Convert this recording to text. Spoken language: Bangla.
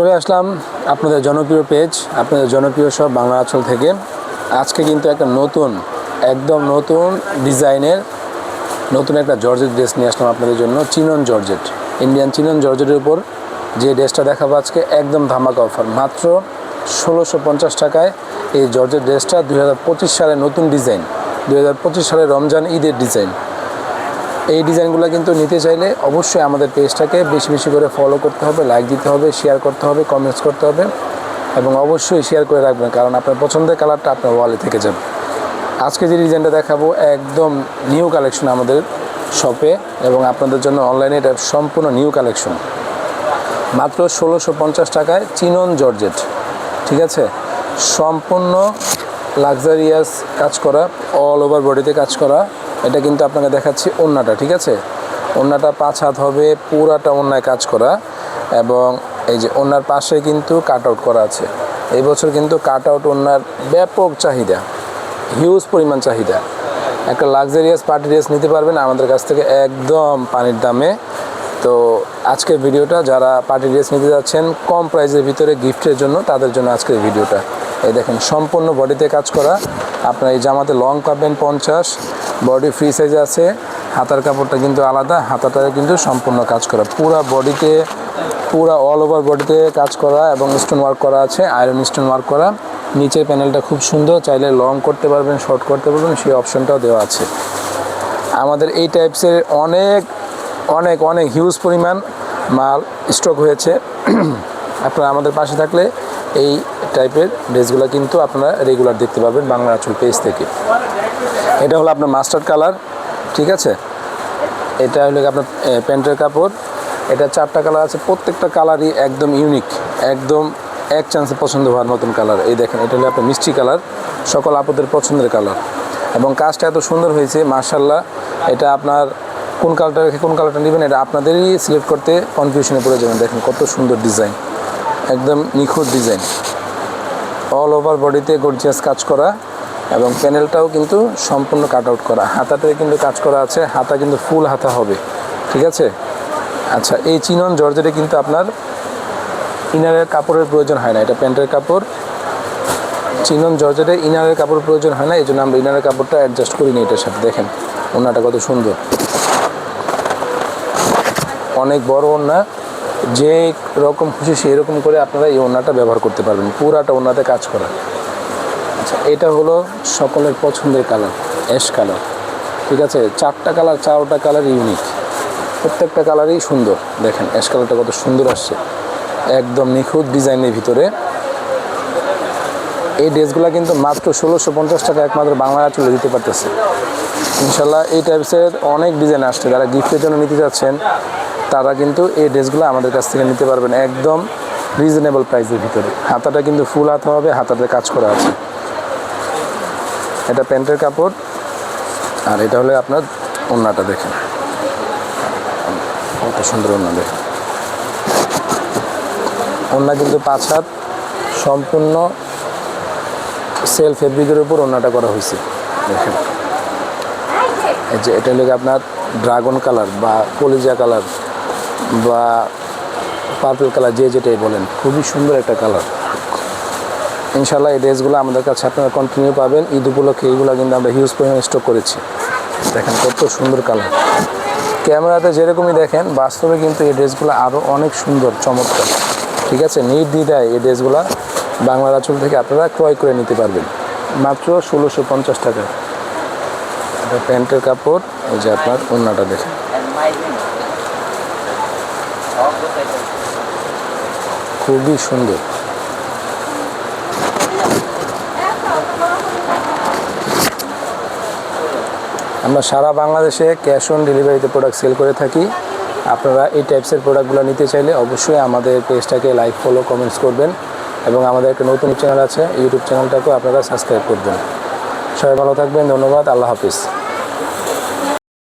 চলে আসলাম আপনাদের জনপ্রিয় পেজ, আপনাদের জনপ্রিয় সব বাংলা আঁচল থেকে। আজকে কিন্তু একটা একদম নতুন ডিজাইনের নতুন একটা জর্জেট ড্রেস নিয়ে আসলাম আপনাদের জন্য। চিনন জর্জেট, ইন্ডিয়ান চিনন জর্জেটের উপর যে ড্রেসটা দেখাবো আজকে একদম ধামাকা অফার, মাত্র ১৬৫০ টাকায় এই জর্জেট ড্রেসটা। ২০২৫ সালের নতুন ডিজাইন, ২০২৫ সালের রমজান ঈদের ডিজাইন। এই ডিজাইনগুলো কিন্তু নিতে চাইলে অবশ্যই আমাদের পেজটাকে বেশি বেশি করে ফলো করতে হবে, লাইক দিতে হবে, শেয়ার করতে হবে, কমেন্টস করতে হবে এবং অবশ্যই শেয়ার করে রাখবেন, কারণ আপনার পছন্দের কালারটা আপনার ওয়ালে থেকে যাবে। আজকে যে ডিজাইনটা দেখাবো একদম নিউ কালেকশন আমাদের শপে এবং আপনাদের জন্য অনলাইনে এটা সম্পূর্ণ নিউ কালেকশন। মাত্র ১৬৫০ টাকায় চিনন জর্জেট, ঠিক আছে, সম্পূর্ণ লাক্সারিয়াস কাজ করা, অল ওভার বডিতে কাজ করা। এটা কিন্তু আপনাকে দেখাচ্ছি ওড়নাটা, ঠিক আছে। ওড়নাটা ৫ হাত হবে, পুরাটা ওড়নায় কাজ করা এবং এই যে ওড়নার পাশে কিন্তু কাট আউট করা আছে। এই বছর কিন্তু কাট আউট ওড়নার ব্যাপক চাহিদা, হিউজ পরিমাণ চাহিদা। একটা লাক্সারিয়াস পার্টি ড্রেস নিতে পারবেন আমাদের কাছ থেকে একদম পানির দামে। তো আজকের ভিডিওটা যারা পার্টি ড্রেস নিতে যাচ্ছেন কম প্রাইসের ভিতরে গিফটের জন্য, তাদের জন্য আজকের ভিডিওটা। এই দেখেন সম্পূর্ণ বডিতে কাজ করা। আপনার এই জামাতে লং পাবেন ৫০, বডি ফ্রি সাইজে আছে। হাতার কাপড়টা কিন্তু আলাদা, হাতাটায় কিন্তু সম্পূর্ণ কাজ করা, পুরা বডিতে, পুরা অল ওভার বডিতে কাজ করা এবং স্টোন ওয়ার্ক করা আছে, আয়রন স্টোন ওয়ার্ক করা। নিচের প্যানেলটা খুব সুন্দর, চাইলে লং করতে পারবেন, শর্ট করতে পারবেন, সেই অপশনটাও দেওয়া আছে। আমাদের এই টাইপসের অনেক অনেক অনেক হিউজ পরিমাণ মাল স্টক হয়েছে। আপনারা আমাদের পাশে থাকলে এই টাইপের ড্রেসগুলো কিন্তু আপনারা রেগুলার দেখতে পাবেন বাংলা আঁচল পেজ থেকে। এটা হলো আপনার মাস্টার্ড কালার, ঠিক আছে। এটা হলো আপনার প্যান্টের কাপড়। এটা 4টা কালার আছে, প্রত্যেকটা কালারই একদম ইউনিক, একদম এক চান্সে পছন্দ হওয়ার মতন কালার। এই দেখেন, এটা হলো আপনার মিষ্টি কালার, সকল আপুদের পছন্দের কালার এবং কাজটা এত সুন্দর হয়েছে মাশাআল্লাহ। এটা আপনার কোন কালারটা রেখে কোন কালারটা নেবেন এটা আপনাদেরই সিলেক্ট করতে কনফিউশনে পড়ে যাবেন। দেখেন কত সুন্দর ডিজাইন, একদম নিখুঁত ডিজাইন, অল ওভার বডিতে গর্জিয়াস কাজ করা এবং প্যানেলটাও কিন্তু সম্পূর্ণ কাট আউট করা। হাতাতে কিন্তু কাজ করা আছে, হাতা কিন্তু ফুল হাতা হবে, ঠিক আছে। আচ্ছা, এই চিনন জর্জেটে কিন্তু আপনার ইনারের কাপড়ের প্রয়োজন হয় না, এটা প্যান্টের কাপড়। চিনন জর্জেটে ইনারের কাপড় প্রয়োজন হয় না, এই জন্য আমরা ইনারের কাপড়টা অ্যাডজাস্ট করি নি এটার সাথে। দেখেন ওড়নাটা কত সুন্দর, অনেক বড় ওড়না, যে রকম খুশি সেই রকম করে আপনারা এই ওড়নাটা ব্যবহার করতে পারবেন, পুরাটা ওড়নাতে কাজ করা। আচ্ছা, এটা হলো সকলের পছন্দের কালার, অ্যাশ কালার, ঠিক আছে। 4টা কালার, 4টা কালার ইউনিক, প্রত্যেকটা কালারই সুন্দর। দেখেন অ্যাশ কালারটা কত সুন্দর আসছে, একদম নিখুঁত ডিজাইনের ভিতরে। এই ড্রেসগুলো কিন্তু মাত্র ১৬৫০ টাকা একমাত্র বাংলা আঁচলে দিতে পারতেছে ইনশাল্লাহ। এই টাইপসের অনেক ডিজাইন আসছে, যারা গিফটের জন্য নিতে যাচ্ছেন তারা কিন্তু এই ড্রেসগুলো আমাদের কাছ থেকে নিতে পারবেন একদম রিজনেবল প্রাইসের ভিতরে। হাতাটা কিন্তু ফুল হাতা হবে, হাতাতে কাজ করা আছে। এটা প্যান্টের কাপড় আর এটা হলে আপনার ওড়নাটা। দেখেন কত সুন্দর ওড়না, দেখেন ওড়না কিন্তু 5 হাত, সম্পূর্ণ সেল ফেব্রিকের উপর ওড়নাটা করা হয়েছে। দেখেন এই যে এটা হলো আপনার ড্রাগন কালার বা কলিজা কালার বা পার্পল কালার, যে যেটাই বলেন, খুবই সুন্দর একটা কালার। ইনশাল্লাহ এই ড্রেসগুলো আমাদের কাছে আপনারা কন্টিনিউ পাবেন। ঈদ উপলক্ষে এইগুলো কিন্তু আমরা হিউজ পরিমাণে স্টক করেছি। দেখেন কত সুন্দর কালার, ক্যামেরাতে যেরকমই দেখেন বাস্তবে কিন্তু এই ড্রেসগুলো আরও অনেক সুন্দর, চমৎকার, ঠিক আছে। নির্দ্বিধায় এই ড্রেসগুলো বাংলার আঁচল থেকে আপনারা ক্রয় করে নিতে পারবেন মাত্র ১৬৫০ টাকা। এটা প্যান্টের কাপড়, এই যে আপনার ওড়নাটা দেখেন খুবই সুন্দর। আমরা সারা বাংলাদেশে ক্যাশ অন ডেলিভারিতে প্রোডাক্ট সেল করে থাকি। আপনারা এই টাইপসের প্রোডাক্টগুলো নিতে চাইলে অবশ্যই আমাদের পেজটাকে লাইক, ফলো, কমেন্টস করবেন এবং আমাদের একটা নতুন চ্যানেল আছে, ইউটিউব চ্যানেলটাকেও আপনারা সাবস্ক্রাইব করবেন। সবাই ভালো থাকবেন, ধন্যবাদ, আল্লাহ হাফিজ।